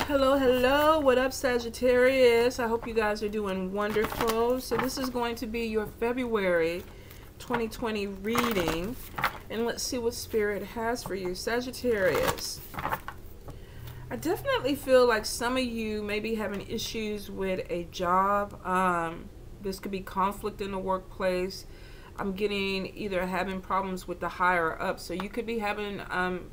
Hello, hello. What up, Sagittarius? I hope you guys are doing wonderful. So this is going to be your February 2020 reading. And let's see what Spirit has for you. Sagittarius. I definitely feel like some of you may be having issues with a job. This could be conflict in the workplace. I'm getting either having problems with the higher up. So you could be having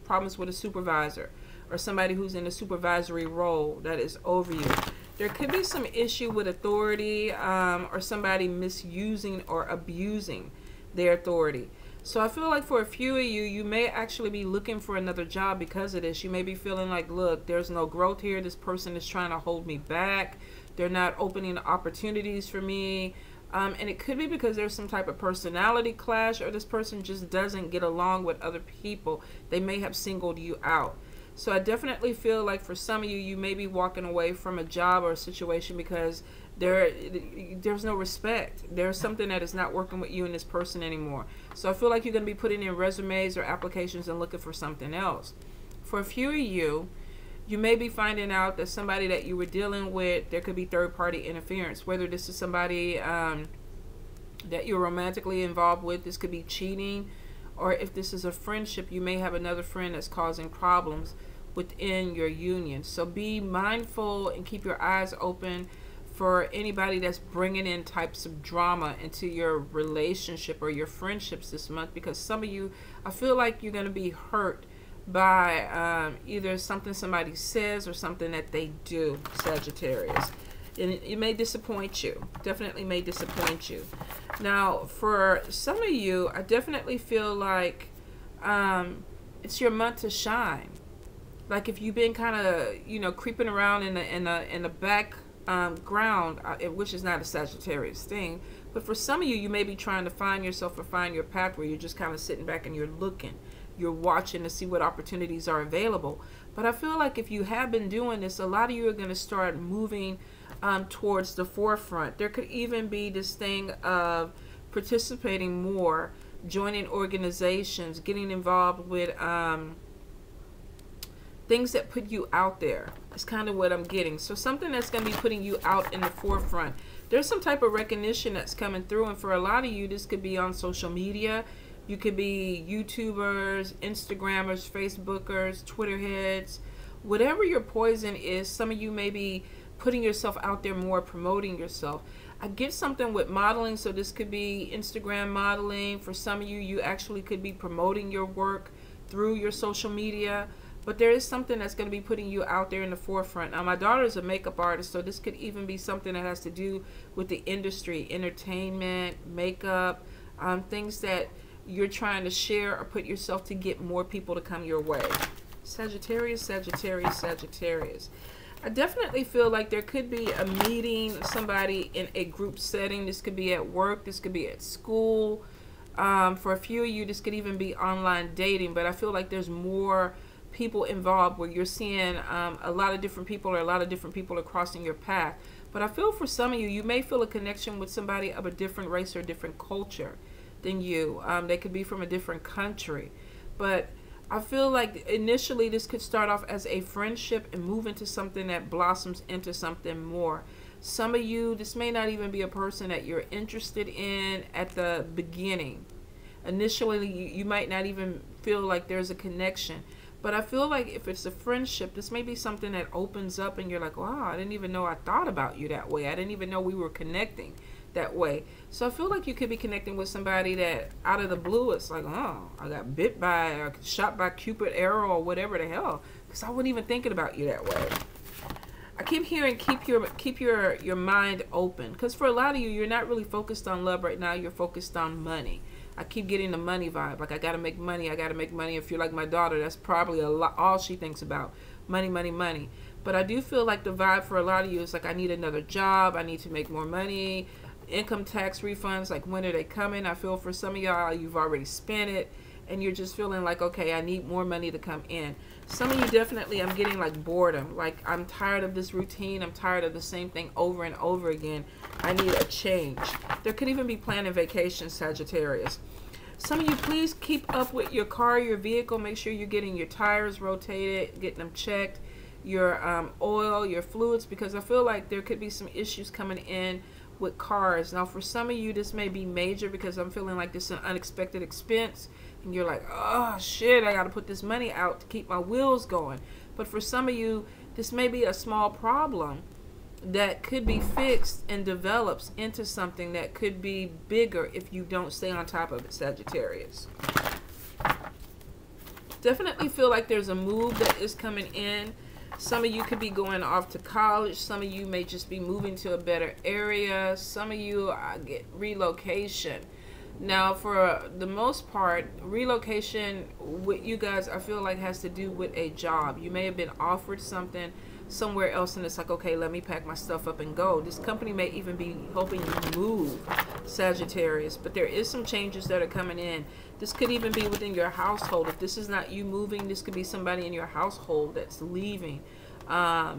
problems with a supervisor or somebody who's in a supervisory role that is over you. There could be some issue with authority or somebody misusing or abusing their authority. So I feel like for a few of you, you may actually be looking for another job because of this. You may be feeling like, look, there's no growth here. This person is trying to hold me back. They're not opening opportunities for me. And it could be because there's some type of personality clash, or this person just doesn't get along with other people. They may have singled you out. So I definitely feel like for some of you, you may be walking away from a job or a situation because there's no respect. There's something that is not working with you and this person anymore. So I feel like you're going to be putting in resumes or applications and looking for something else. For a few of you, you may be finding out that somebody that you were dealing with, there could be third-party interference. Whether this is somebody that you're romantically involved with, this could be cheating. Or if this is a friendship, you may have another friend that's causing problems within your union. So be mindful and keep your eyes open for anybody that's bringing in types of drama into your relationship or your friendships this month, because some of you, I feel like you're going to be hurt by either something somebody says or something that they do, Sagittarius. And it may disappoint you. Definitely may disappoint you. Now, for some of you, I definitely feel like it's your month to shine. Like if you've been kind of, you know, creeping around in the background, which is not a Sagittarius thing, but for some of you, you may be trying to find yourself or find your path where you're just kind of sitting back and you're looking. You're watching to see what opportunities are available. But I feel like if you have been doing this, a lot of you are going to start moving towards the forefront. There could even be this thing of participating more, joining organizations, getting involved with things that put you out there. It's kind of what I'm getting. So something that's going to be putting you out in the forefront. There's some type of recognition that's coming through, and for a lot of you, this could be on social media. You could be YouTubers, Instagrammers, Facebookers, Twitter heads. Whatever your poison is, some of you may be putting yourself out there more, promoting yourself. I get something with modeling, so this could be Instagram modeling. For some of you, you actually could be promoting your work through your social media. But there is something that's going to be putting you out there in the forefront. Now, my daughter is a makeup artist, so this could even be something that has to do with the industry, entertainment, makeup, things that you're trying to share or put yourself to get more people to come your way. Sagittarius, Sagittarius, Sagittarius. I definitely feel like there could be a meeting, somebody in a group setting. This could be at work. This could be at school. For a few of you, this could even be online dating. But I feel like there's more people involved where you're seeing a lot of different people, or a lot of different people are crossing your path. But I feel for some of you, you may feel a connection with somebody of a different race or different culture than you. They could be from a different country. But I feel like initially this could start off as a friendship and move into something that blossoms into something more. Some of you, this may not even be a person that you're interested in at the beginning. Initially, you might not even feel like there's a connection. But I feel like if it's a friendship, this may be something that opens up and you're like, wow, I didn't even know I thought about you that way. I didn't even know we were connecting that way. So I feel like you could be connecting with somebody that out of the blue, it's like, oh, I got bit by or shot by Cupid arrow or whatever the hell, because I wasn't even thinking about you that way. I keep hearing keep your mind open, because for a lot of you, you're not really focused on love right now. You're focused on money. I keep getting the money vibe. Like, I got to make money. I got to make money. If you're like my daughter, that's probably all she thinks about. Money, money, money. But I do feel like the vibe for a lot of you is like, I need another job. I need to make more money. Income tax refunds, like, when are they coming? I feel for some of y'all, you've already spent it and you're just feeling like, okay, I need more money to come in. Some of you definitely, I'm getting like boredom. Like, I'm tired of this routine. I'm tired of the same thing over and over again. I need a change. There could even be planning vacations, Sagittarius. Some of you, please keep up with your car, your vehicle. Make sure you're getting your tires rotated, getting them checked. your oil, your fluids, because I feel like there could be some issues coming in with cars. Now, for some of you, this may be major because I'm feeling like this is an unexpected expense, and you're like, oh shit, I got to put this money out to keep my wheels going. But for some of you, this may be a small problem that could be fixed and develops into something that could be bigger if you don't stay on top of it, Sagittarius. Definitely feel like there's a move that is coming in. Some of you could be going off to college. Some of you may just be moving to a better area. Some of you get relocation. Now, for the most part, relocation with you guys, I feel like has to do with a job. You may have been offered something somewhere else, and it's like, okay, let me pack my stuff up and go. This company may even be helping you move, Sagittarius, but there is some changes that are coming in. This could even be within your household. If this is not you moving, this could be somebody in your household that's leaving. I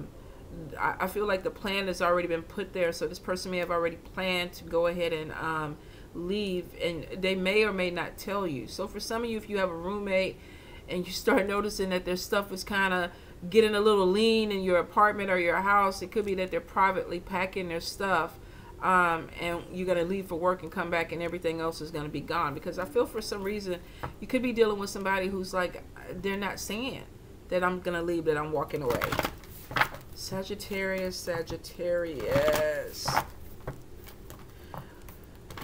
feel like the plan has already been put there, so this person may have already planned to go ahead and leave, and they may or may not tell you. So for some of you, if you have a roommate and you start noticing that their stuff is kind of getting a little lean in your apartment or your house, it could be that they're privately packing their stuff, and you're going to leave for work and come back and everything else is going to be gone. Because I feel for some reason you could be dealing with somebody who's like, they're not saying that I'm going to leave, that I'm walking away. Sagittarius, Sagittarius.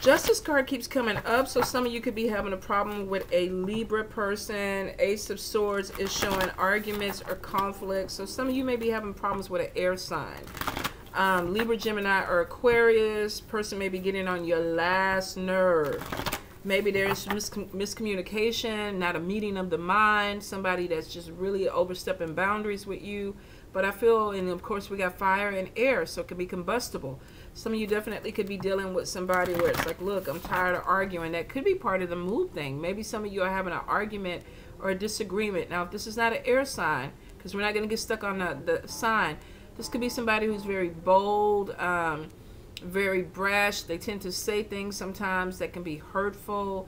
Justice card keeps coming up, so some of you could be having a problem with a Libra person. Ace of Swords is showing arguments or conflicts, so some of you may be having problems with an air sign. Libra, Gemini, or Aquarius. Person may be getting on your last nerve. Maybe there's miscommunication, not a meeting of the mind, somebody that's just really overstepping boundaries with you. But I feel, and of course we got fire and air, so it can be combustible. Some of you definitely could be dealing with somebody where it's like, look, I'm tired of arguing. That could be part of the mood thing. Maybe some of you are having an argument or a disagreement. Now, if this is not an air sign, because we're not going to get stuck on the sign, this could be somebody who's very bold, very brash. They tend to say things sometimes that can be hurtful.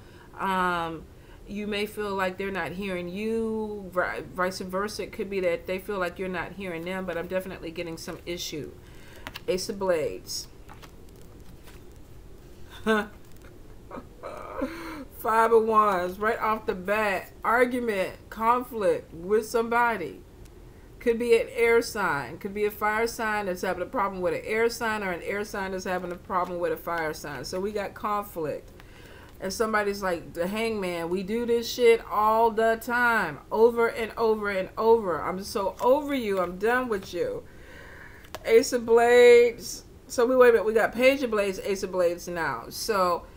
You may feel like they're not hearing you, vice versa. It could be that they feel like you're not hearing them, but I'm definitely getting some issue. Ace of Blades. Five of Wands. Right off the bat, argument, conflict with somebody. Could be an air sign. Could be a fire sign that's having a problem with an air sign, or an air sign that's having a problem with a fire sign. So we got conflict. And somebody's like, the Hangman, we do this shit all the time, over and over and over. I'm so over you. I'm done with you. Ace of Blades. So wait a minute. We got Page of Blades, Ace of Blades now. So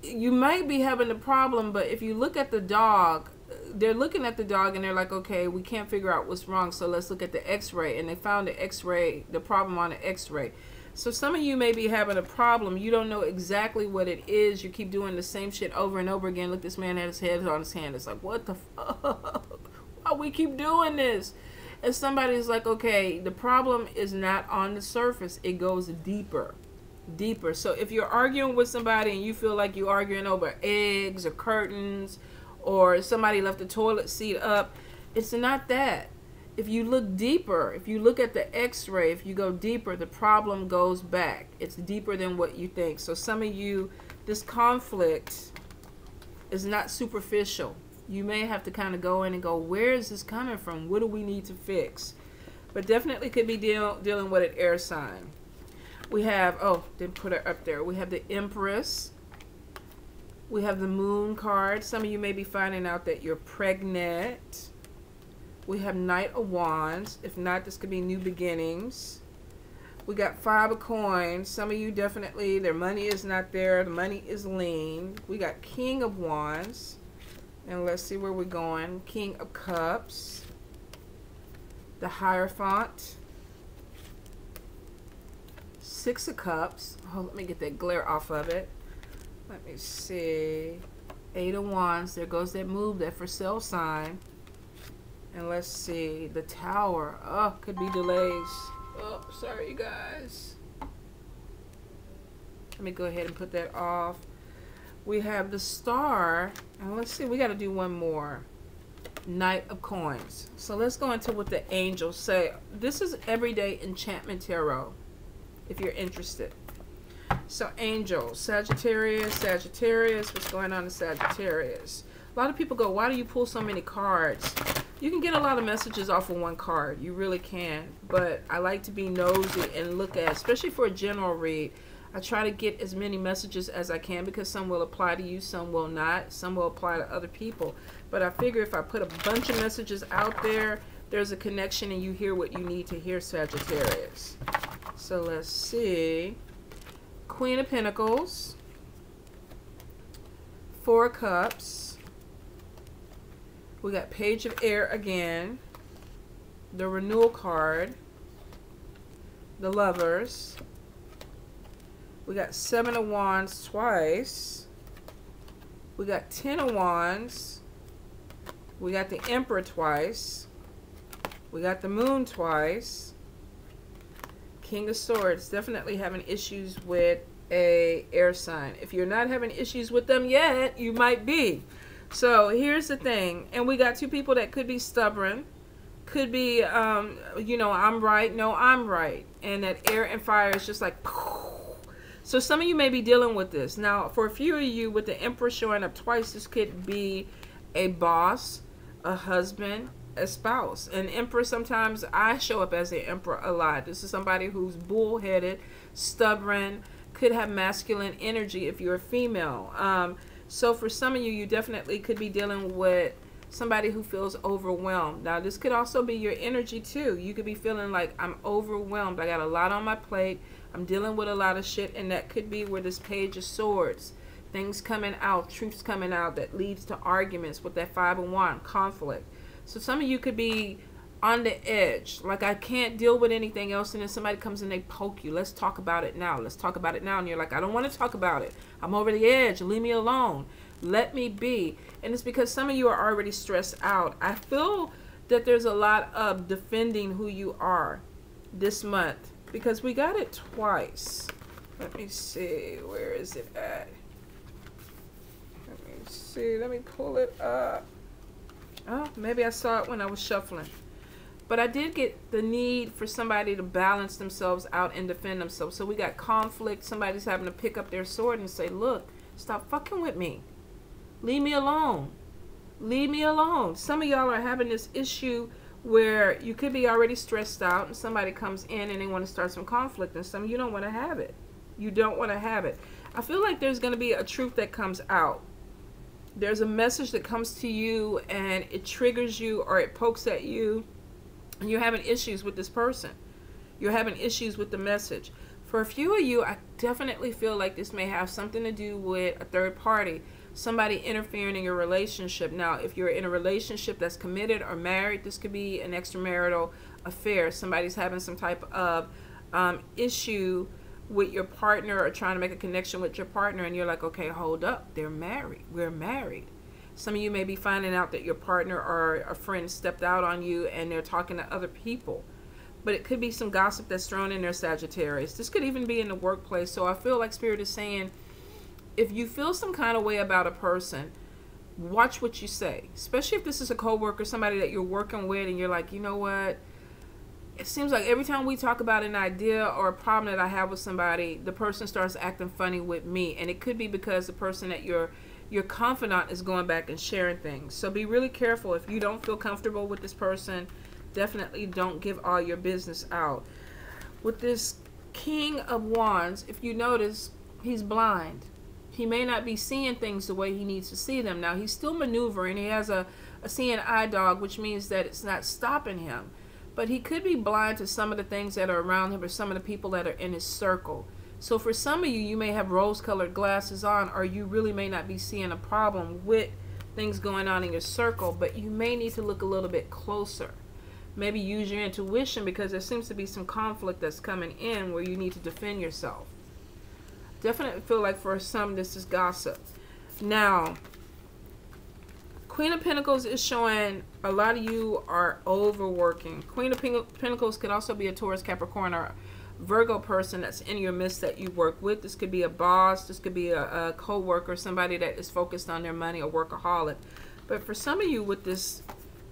you might be having a problem, but if you look at the dog, they're looking at the dog and they're like, okay, we can't figure out what's wrong, so let's look at the x-ray. And they found the x-ray, the problem on the x-ray. So some of you may be having a problem. You don't know exactly what it is. You keep doing the same shit over and over again. Look, this man had his head on his hand. It's like, what the fuck? Why we keep doing this? And somebody's like, okay, the problem is not on the surface. It goes deeper. Deeper. So if you're arguing with somebody and you feel like you're arguing over eggs or curtains, or somebody left the toilet seat up, it's not that. If you look deeper, if you look at the x-ray, if you go deeper, the problem goes back. It's deeper than what you think. So some of you, this conflict is not superficial. You may have to kind of go in and go, where is this coming from? What do we need to fix? But definitely could be dealing with an air sign. We have, oh, didn't put her up there. We have the Empress. We have the Moon card. Some of you may be finding out that you're pregnant. We have Knight of Wands. If not, this could be new beginnings. We got Five of Coins. Some of you definitely, their money is not there. The money is lean. We got King of Wands. And let's see where we're going. King of Cups. The Hierophant. Six of Cups. Oh, let me get that glare off of it. Let me see. Eight of Wands. There goes that move, that for sale sign. And let's see. The Tower. Oh, could be delays. Oh, sorry, you guys. Let me go ahead and put that off. We have the Star. And let's see. We got to do one more. Knight of Coins. So let's go into what the angels say. This is Everyday Enchantment Tarot, if you're interested. So angels, Sagittarius, what's going on in Sagittarius? A lot of people go, why do you pull so many cards? You can get a lot of messages off of one card. You really can. But I like to be nosy and look at, especially for a general read, I try to get as many messages as I can because some will apply to you, some will not. Some will apply to other people. But I figure if I put a bunch of messages out there, there's a connection and you hear what you need to hear, Sagittarius. So let's see. Queen of Pentacles. 4 of Cups. We got Page of Air again. The Renewal card. The Lovers. We got 7 of Wands twice. We got 10 of Wands. We got the Emperor twice. We got the Moon twice. King of Swords. Definitely having issues with a air sign. If you're not having issues with them yet, you might be. So here's the thing. And we got 2 people that could be stubborn. Could be, you know, I'm right. No, I'm right. And that air and fire is just like... So some of you may be dealing with this. Now, for a few of you, with the Emperor showing up twice, this could be a boss, a husband, a spouse. An Emperor, sometimes I show up as the Emperor a lot. This is somebody who's bullheaded, stubborn, could have masculine energy if you're a female. So for some of you, you definitely could be dealing with somebody who feels overwhelmed. Now, this could also be your energy too. You could be feeling like, I'm overwhelmed. I got a lot on my plate. I'm dealing with a lot of shit, and that could be where this Page of Swords, things coming out, truths coming out that leads to arguments with that 5 of Wands, conflict. So some of you could be on the edge, like I can't deal with anything else, and then somebody comes and they poke you. Let's talk about it now. Let's talk about it now. And you're like, I don't want to talk about it. I'm over the edge. Leave me alone. Let me be. And it's because some of you are already stressed out. I feel that there's a lot of defending who you are this month, because we got it twice. Let me see. Where is it at? Let me see. Let me pull it up. Oh, maybe I saw it when I was shuffling. But I did get the need for somebody to balance themselves out and defend themselves. So we got conflict. Somebody's having to pick up their sword and say, look, stop fucking with me. Leave me alone. Leave me alone. Some of y'all are having this issue where you could be already stressed out and somebody comes in and they want to start some conflict, and some of you don't want to have it. You don't want to have it. I feel like there's going to be a truth that comes out. There's a message that comes to you and it triggers you or it pokes at you, and you're having issues with this person. You're having issues with the message. For a few of you, I definitely feel like this may have something to do with a third party, somebody interfering in your relationship. Now, if you're in a relationship that's committed or married, this could be an extramarital affair. Somebody's having some type of issue with your partner or trying to make a connection with your partner, and you're like, okay, hold up, they're married. We're married. Some of you may be finding out that your partner or a friend stepped out on you and they're talking to other people. But it could be some gossip that's thrown in there, Sagittarius. This could even be in the workplace. So I feel like Spirit is saying, if you feel some kind of way about a person, watch what you say. Especially if this is a coworker, somebody that you're working with, and you're like, you know what? It seems like every time we talk about an idea or a problem that I have with somebody, the person starts acting funny with me. And it could be because the person that your confidant is going back and sharing things. So be really careful. If you don't feel comfortable with this person, definitely don't give all your business out. With this King of Wands, if you notice, he's blind. He may not be seeing things the way he needs to see them. Now, he's still maneuvering. He has a seeing eye dog, which means that it's not stopping him. But he could be blind to some of the things that are around him or some of the people that are in his circle. So for some of you, you may have rose-colored glasses on, or you really may not be seeing a problem with things going on in your circle, but you may need to look a little bit closer. Maybe use your intuition, because there seems to be some conflict that's coming in where you need to defend yourself. Definitely feel like for some this is gossip. Now, Queen of Pentacles is showing a lot of you are overworking. Queen of Pentacles could also be a Taurus, Capricorn, or Virgo person that's in your midst that you work with. This could be a boss. This could be a co-worker, somebody that is focused on their money, a workaholic. But for some of you with this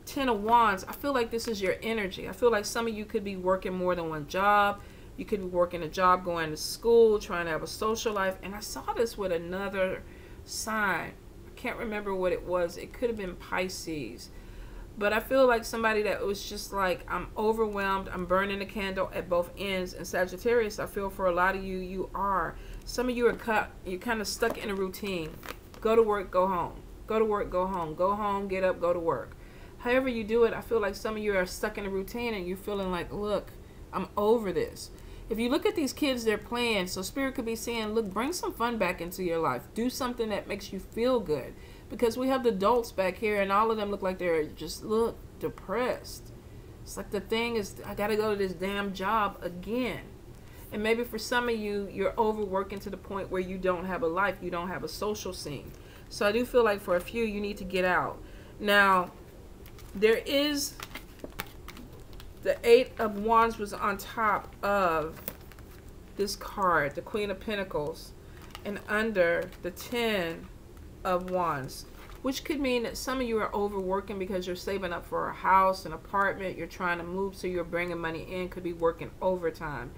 Ten of Wands, I feel like this is your energy. I feel like some of you could be working more than one job. You could be working a job, going to school, trying to have a social life. And I saw this with another sign. I can't remember what it was. It could have been Pisces. But I feel like somebody that was just like, I'm overwhelmed. I'm burning the candle at both ends. And Sagittarius, I feel for a lot of you, you are. Some of you are you're kind of stuck in a routine. Go to work, go home. Go to work, go home. Go home, get up, go to work. However you do it, I feel like some of you are stuck in a routine and you're feeling like, look, I'm over this. If you look at these kids, they're playing. So Spirit could be saying, look, bring some fun back into your life. Do something that makes you feel good. Because we have the adults back here and all of them look like they're just, look, depressed. It's like the thing is, I got to go to this damn job again. And maybe for some of you, you're overworking to the point where you don't have a life. You don't have a social scene. So I do feel like for a few, you need to get out. Now, there is the Eight of Wands was on top of this card, the Queen of Pentacles, and under the 10 of Wands, which could mean that some of you are overworking because you're saving up for a house, an apartment, you're trying to move, so you're bringing money in, could be working overtime.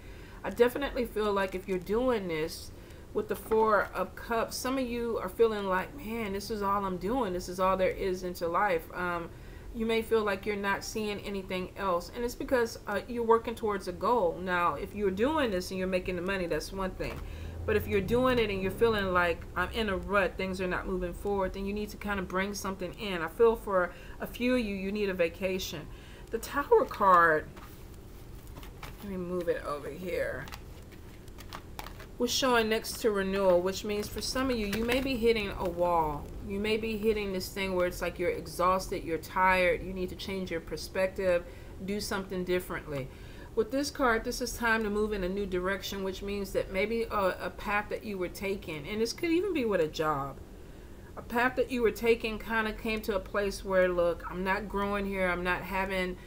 I definitely feel like if you're doing this with the Four of Cups, some of you are feeling like, man, this is all I'm doing. This is all there is into life. You may feel like you're not seeing anything else. And it's because you're working towards a goal. Now, if you're doing this and you're making the money, that's one thing. But if you're doing it and you're feeling like I'm in a rut, things are not moving forward, then you need to kind of bring something in. I feel for a few of you, you need a vacation. The Tower card, let me move it over here, was showing next to renewal, which means for some of you, you may be hitting a wall. You may be hitting this thing where it's like you're exhausted, you're tired, you need to change your perspective, do something differently. With this card, this is time to move in a new direction, which means that maybe a path that you were taking, and this could even be with a job, a path that you were taking kind of came to a place where, look, I'm not growing here, I'm not having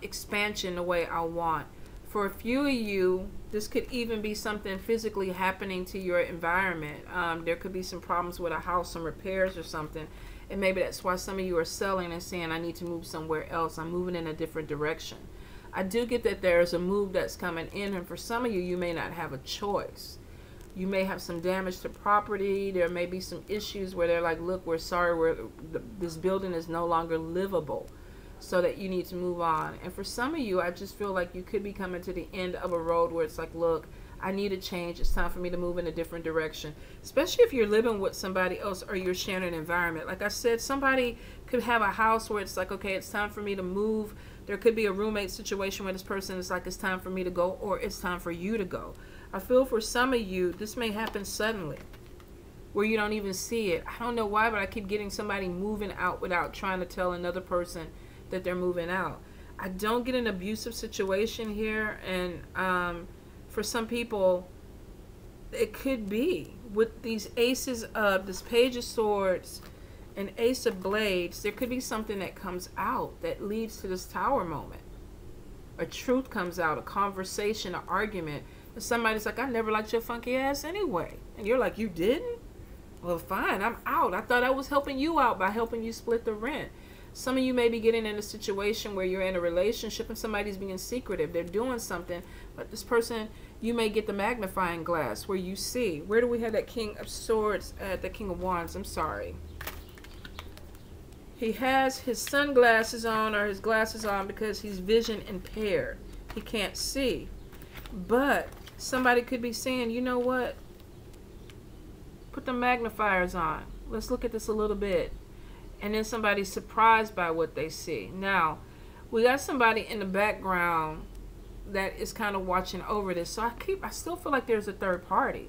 expansion the way I want. For a few of you, this could even be something physically happening to your environment. There could be some problems with a house, some repairs or something. And maybe that's why some of you are selling and saying, I need to move somewhere else. I'm moving in a different direction. I do get that there's a move that's coming in. And for some of you, you may not have a choice. You may have some damage to property. There may be some issues where they're like, look, we're sorry, this building is no longer livable. So that you need to move on. And for some of you, I just feel like you could be coming to the end of a road where it's like, look, I need a change. It's time for me to move in a different direction. Especially if you're living with somebody else or you're sharing an environment. Like I said, somebody could have a house where it's like, okay, it's time for me to move. There could be a roommate situation where this person is like, it's time for me to go, or it's time for you to go. I feel for some of you, this may happen suddenly where you don't even see it. I don't know why, but I keep getting somebody moving out without trying to tell another person that they're moving out. I don't get an abusive situation here, and for some people it could be with these aces of this Page of Swords and Ace of Blades. There could be something that comes out that leads to this Tower moment. A truth comes out, a conversation, an argument, and somebody's like, I never liked your funky ass anyway, and you're like, you didn't? Well, fine, I'm out. I thought I was helping you out by helping you split the rent. Some of you may be getting in a situation where you're in a relationship and somebody's being secretive. They're doing something, but this person, you may get the magnifying glass where you see. Where do we have that King of Swords at the King of Wands? I'm sorry. He has his sunglasses on or his glasses on because he's vision impaired. He can't see. But somebody could be saying, you know what? Put the magnifiers on. Let's look at this a little bit. And then somebody's surprised by what they see. Now, we got somebody in the background that is kind of watching over this. So I still feel like there's a third party.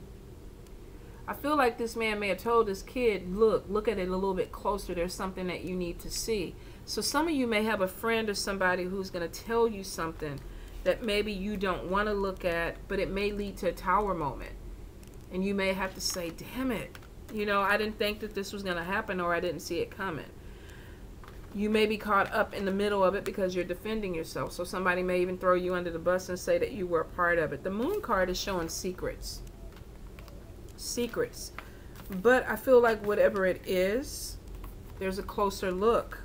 I feel like this man may have told this kid, look at it a little bit closer. There's something that you need to see. So some of you may have a friend or somebody who's going to tell you something that maybe you don't want to look at, but it may lead to a Tower moment. And you may have to say, damn it. You know, I didn't think that this was going to happen, or I didn't see it coming. You may be caught up in the middle of it because you're defending yourself. So somebody may even throw you under the bus and say that you were a part of it. The Moon card is showing secrets. Secrets. But I feel like whatever it is, there's a closer look.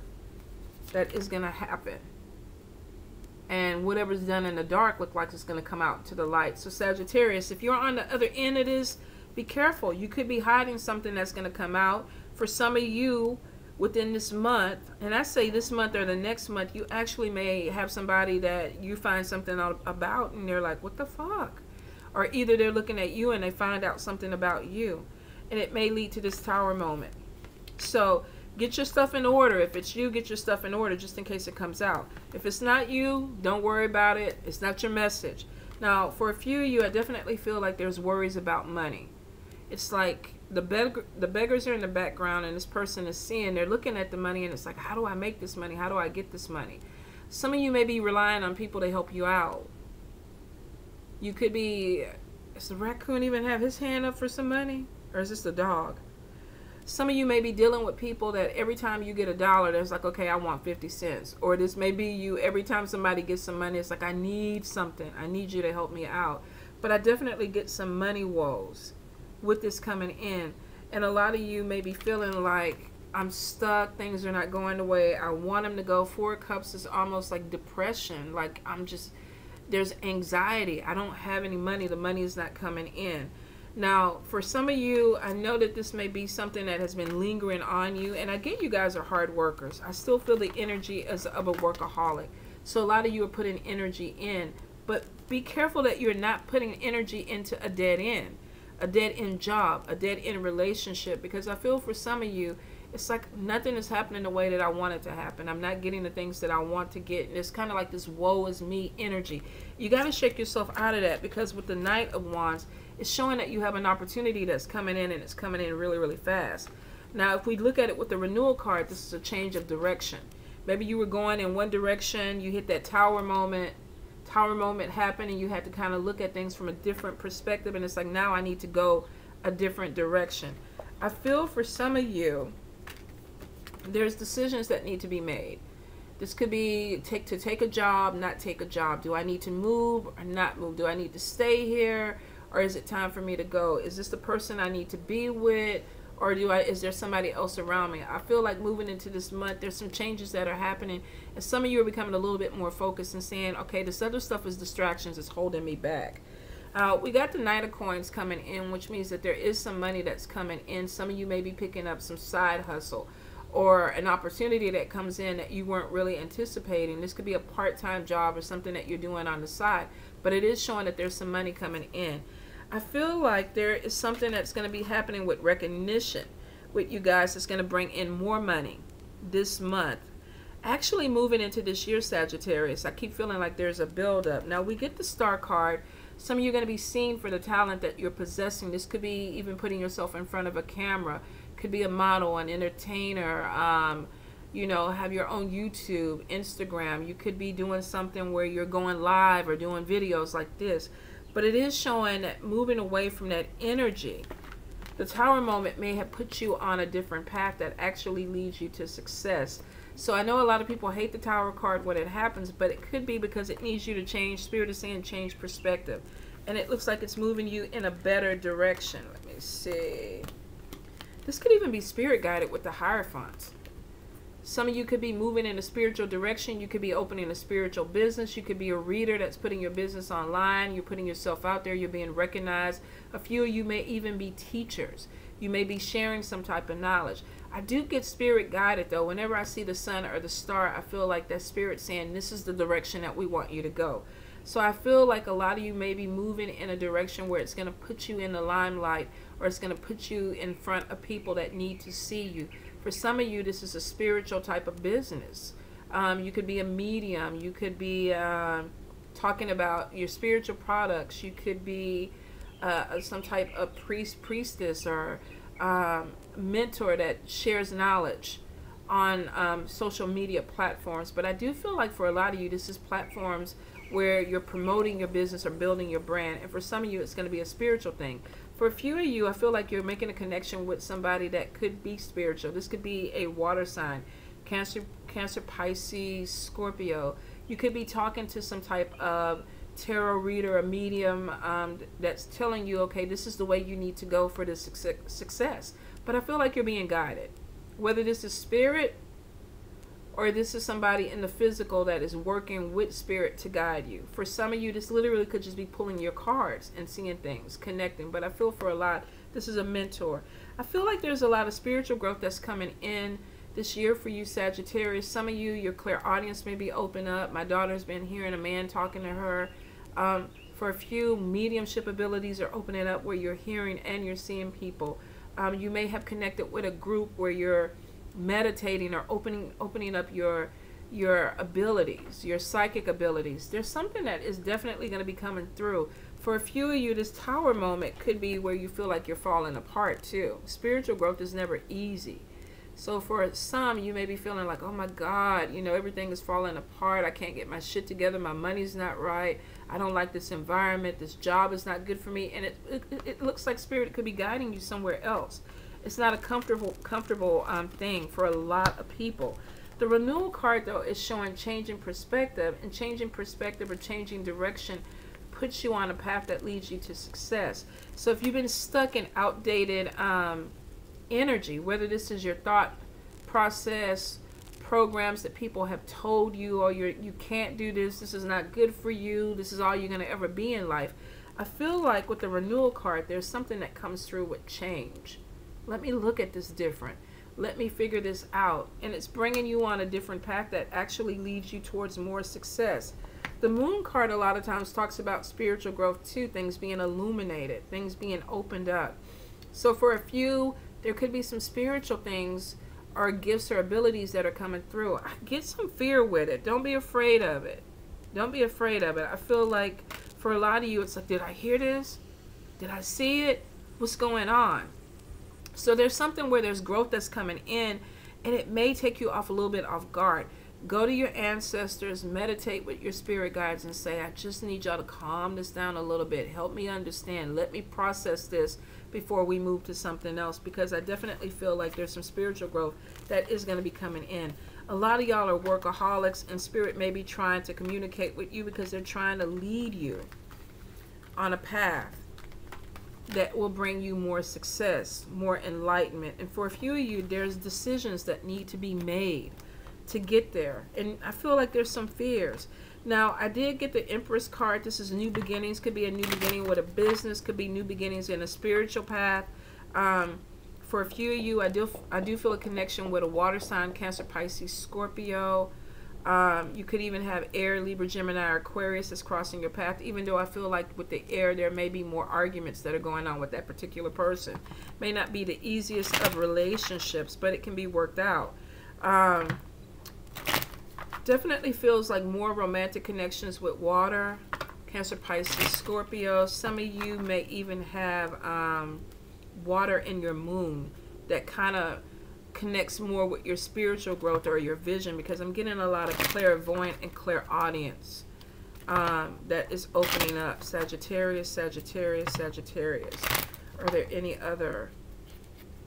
that is going to happen. And whatever's done in the dark look like it's going to come out to the light. So Sagittarius, if you're on the other end of this, be careful. You could be hiding something that's going to come out. For some of you, within this month, and I say this month or the next month, you actually may have somebody that you find something out about and they're like, what the fuck? Or either they're looking at you and they find out something about you. And it may lead to this Tower moment. So get your stuff in order. If it's you, get your stuff in order just in case it comes out. If it's not you, don't worry about it. It's not your message. Now, for a few of you, I definitely feel like there's worries about money. It's like the beggars are in the background and this person is seeing, they're looking at the money and it's like, how do I make this money? How do I get this money? Some of you may be relying on people to help you out. You could be, does the raccoon even have his hand up for some money? Or is this the dog? Some of you may be dealing with people that every time you get $1, there's like, okay, I want 50 cents. Or this may be you, every time somebody gets some money, it's like, I need something. I need you to help me out. But I definitely get some money woes with this coming in. And a lot of you may be feeling like, I'm stuck, things are not going the way I want them to go. 4 of Cups is almost like depression. Like there's anxiety. I don't have any money. The money is not coming in. Now, for some of you, I know that this may be something that has been lingering on you. And I get you guys are hard workers. I still feel the energy as of a workaholic. So a lot of you are putting energy in. But be careful that you're not putting energy into a dead end. A dead-end job, a dead-end relationship. Because I feel for some of you, it's like nothing is happening the way that I want it to happen. I'm not getting the things that I want to get. And it's kind of like this woe is me energy. You got to shake yourself out of that, because with the Knight of Wands, it's showing that you have an opportunity that's coming in, and it's coming in really, really fast. Now, if we look at it with the renewal card, this is a change of direction. Maybe you were going in one direction, you hit that Tower moment happened, and you had to kind of look at things from a different perspective, and it's like, now I need to go a different direction. I feel for some of you, there's decisions that need to be made. This could be to take a job, not take a job. Do I need to move or not move? Do I need to stay here, or is it time for me to go? Is this the person I need to be with, or is there somebody else around me? I feel like moving into this month, there's some changes that are happening, and some of you are becoming a little bit more focused and saying, okay, this other stuff is distractions, it's holding me back. We got the Knight of Coins coming in, which means that there is some money that's coming in. Some of you may be picking up some side hustle or an opportunity that comes in that you weren't really anticipating. This could be a part-time job or something that you're doing on the side, but it is showing that there's some money coming in. I feel like there is something that's going to be happening with recognition with you guys that's going to bring in more money this month. Actually moving into this year, Sagittarius, I keep feeling like there's a build-up. Now, we get the Star card. Some of you are going to be seen for the talent that you're possessing. This could be even putting yourself in front of a camera. Could be a model, an entertainer, you know, have your own YouTube, Instagram. You could be doing something where you're going live or doing videos like this. But it is showing that moving away from that energy, the Tower moment may have put you on a different path that actually leads you to success. So I know a lot of people hate the Tower card when it happens, but it could be because it needs you to change. Spirit is saying change perspective. And it looks like it's moving you in a better direction. Let me see. This could even be spirit guided with the Hierophant. Some of you could be moving in a spiritual direction. You could be opening a spiritual business. You could be a reader that's putting your business online. You're putting yourself out there. You're being recognized. A few of you may even be teachers. You may be sharing some type of knowledge. I do get spirit guided though. Whenever I see the sun or the star, I feel like that spirit saying this is the direction that we want you to go. So I feel like a lot of you may be moving in a direction where it's going to put you in the limelight, or it's going to put you in front of people that need to see you. For some of you, this is a spiritual type of business. You could be a medium. You could be talking about your spiritual products. You could be some type of priestess, or mentor that shares knowledge on social media platforms. But I do feel like for a lot of you, this is platforms where you're promoting your business or building your brand. And for some of you, it's going to be a spiritual thing. For a few of you, I feel like you're making a connection with somebody that could be spiritual. This could be a water sign, Cancer, Pisces, Scorpio. You could be talking to some type of tarot reader, a medium that's telling you, okay, this is the way you need to go for this success. But I feel like you're being guided. Whether this is spirit or this is somebody in the physical that is working with spirit to guide you. For some of you, this literally could just be pulling your cards and seeing things, connecting. But I feel for a lot, this is a mentor. I feel like there's a lot of spiritual growth that's coming in this year for you, Sagittarius. Some of you, your clairaudience may be open up. My daughter's been hearing a man talking to her. For a few, mediumship abilities are opening up where you're hearing and you're seeing people. You may have connected with a group where you're meditating or opening up your abilities, your psychic abilities. There's something that is definitely going to be coming through. For a few of you, this tower moment could be where you feel like you're falling apart too. Spiritual growth is never easy. So for some, you may be feeling like, oh my God, you know, everything is falling apart. I can't get my shit together. My money's not right. I don't like this environment. This job is not good for me. And it looks like spirit could be guiding you somewhere else. It's not a comfortable thing for a lot of people. The renewal card, though, is showing changing perspective, and changing perspective or changing direction puts you on a path that leads you to success. So if you've been stuck in outdated energy, whether this is your thought process, programs that people have told you, or you can't do this, this is not good for you, this is all you're going to ever be in life. I feel like with the renewal card, there's something that comes through with change. Let me look at this different. Let me figure this out. And it's bringing you on a different path that actually leads you towards more success. The moon card a lot of times talks about spiritual growth too, things being illuminated, things being opened up. So for a few, there could be some spiritual things or gifts or abilities that are coming through. Get some fear with it. Don't be afraid of it. Don't be afraid of it. I feel like for a lot of you, it's like, did I hear this? Did I see it? What's going on? So there's something where there's growth that's coming in, and it may take you off a little bit off guard. Go to your ancestors, meditate with your spirit guides, and say, I just need y'all to calm this down a little bit. Help me understand. Let me process this before we move to something else, because I definitely feel like there's some spiritual growth that is going to be coming in. A lot of y'all are workaholics, and spirit may be trying to communicate with you because they're trying to lead you on a path that will bring you more success, more enlightenment. And for a few of you, there's decisions that need to be made to get there. And I feel like there's some fears. Now, I did get the Empress card. This is new beginnings. Could be a new beginning with a business. Could be new beginnings in a spiritual path. For a few of you, I do feel a connection with a water sign, Cancer, Pisces, Scorpio. You could even have air, Libra, Gemini, or Aquarius that's crossing your path, even though I feel like with the air, there may be more arguments that are going on with that particular person. May not be the easiest of relationships, but it can be worked out. Definitely feels like more romantic connections with water, Cancer, Pisces, Scorpio. Some of you may even have water in your moon that kind of connects more with your spiritual growth or your vision, because I'm getting a lot of clairvoyant and clairaudience that is opening up. Sagittarius, Sagittarius, Sagittarius. Are there any other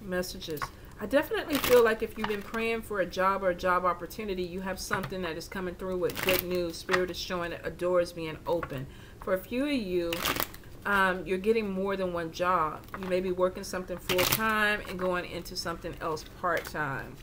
messages? I definitely feel like if you've been praying for a job or a job opportunity, you have something that is coming through with good news. Spirit is showing that a door is being opened. For a few of you, you're getting more than one job. You may be working something full-time and going into something else part-time.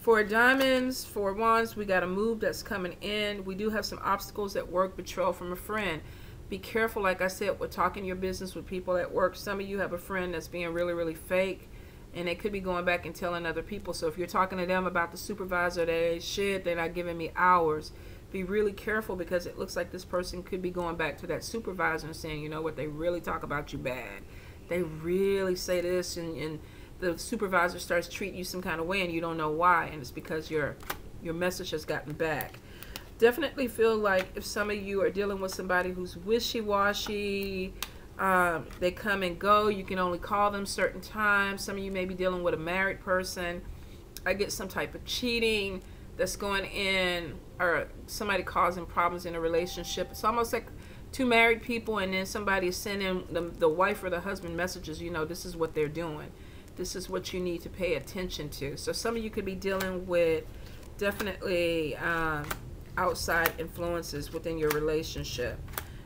For diamonds, for wands, we got a move that's coming in. We do have some obstacles at work, betrayal from a friend. Be careful, like I said, with talking your business with people at work. Some of you have a friend that's being really, really fake, and they could be going back and telling other people. So if you're talking to them about the supervisor, they're not giving me hours. Be really careful, because it looks like this person could be going back to that supervisor and saying, you know what, they really talk about you bad. They really say this, and the supervisor starts treating you some kind of way and you don't know why, and it's because your message has gotten back. Definitely feel like if some of you are dealing with somebody who's wishy-washy, they come and go, you can only call them certain times. Some of you may be dealing with a married person. I get some type of cheating that's going in, or somebody causing problems in a relationship. It's almost like two married people, and then somebody is sending the wife or the husband messages, you know, this is what they're doing. This is what you need to pay attention to. So some of you could be dealing with definitely outside influences within your relationship.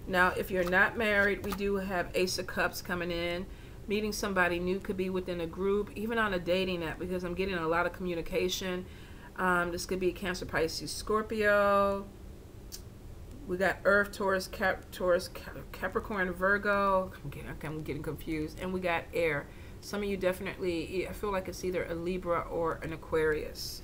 Now, if you're not married, we do have Ace of Cups coming in. Meeting somebody new could be within a group, even on a dating app, because I'm getting a lot of communication. This could be Cancer, Pisces, Scorpio. We got Earth, Taurus, Capricorn, Virgo. I'm getting confused. And we got air. Some of you definitely, I feel like it's either a Libra or an Aquarius.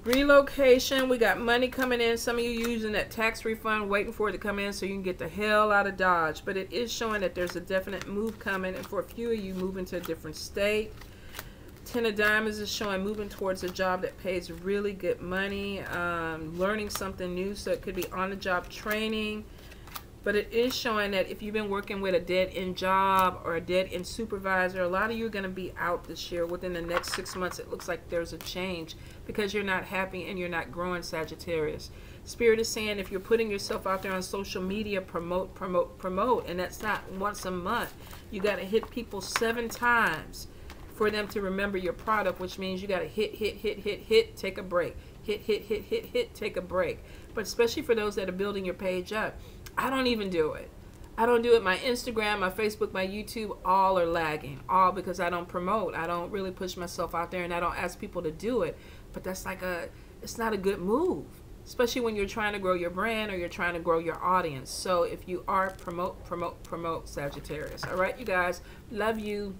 Relocation, we got money coming in. Some of you using that tax refund, waiting for it to come in so you can get the hell out of Dodge. But it is showing that there's a definite move coming, and for a few of you, moving to a different state. Ten of Diamonds is showing moving towards a job that pays really good money, learning something new, so it could be on-the-job training. But it is showing that if you've been working with a dead-end job or a dead-end supervisor, a lot of you are going to be out this year. Within the next 6 months, it looks like there's a change because you're not happy and you're not growing, Sagittarius. Spirit is saying if you're putting yourself out there on social media, promote, promote, promote. And that's not once a month. You got to hit people 7 times for them to remember your product, which means you got to hit, take a break. Hit, take a break. But especially for those that are building your page up. I don't even do it. I don't do it. My Instagram, my Facebook, my YouTube, all are lagging. All because I don't promote. I don't really push myself out there, and I don't ask people to do it. But that's like it's not a good move. Especially when you're trying to grow your brand or you're trying to grow your audience. So if you are promote, Sagittarius. All right, you guys. Love you.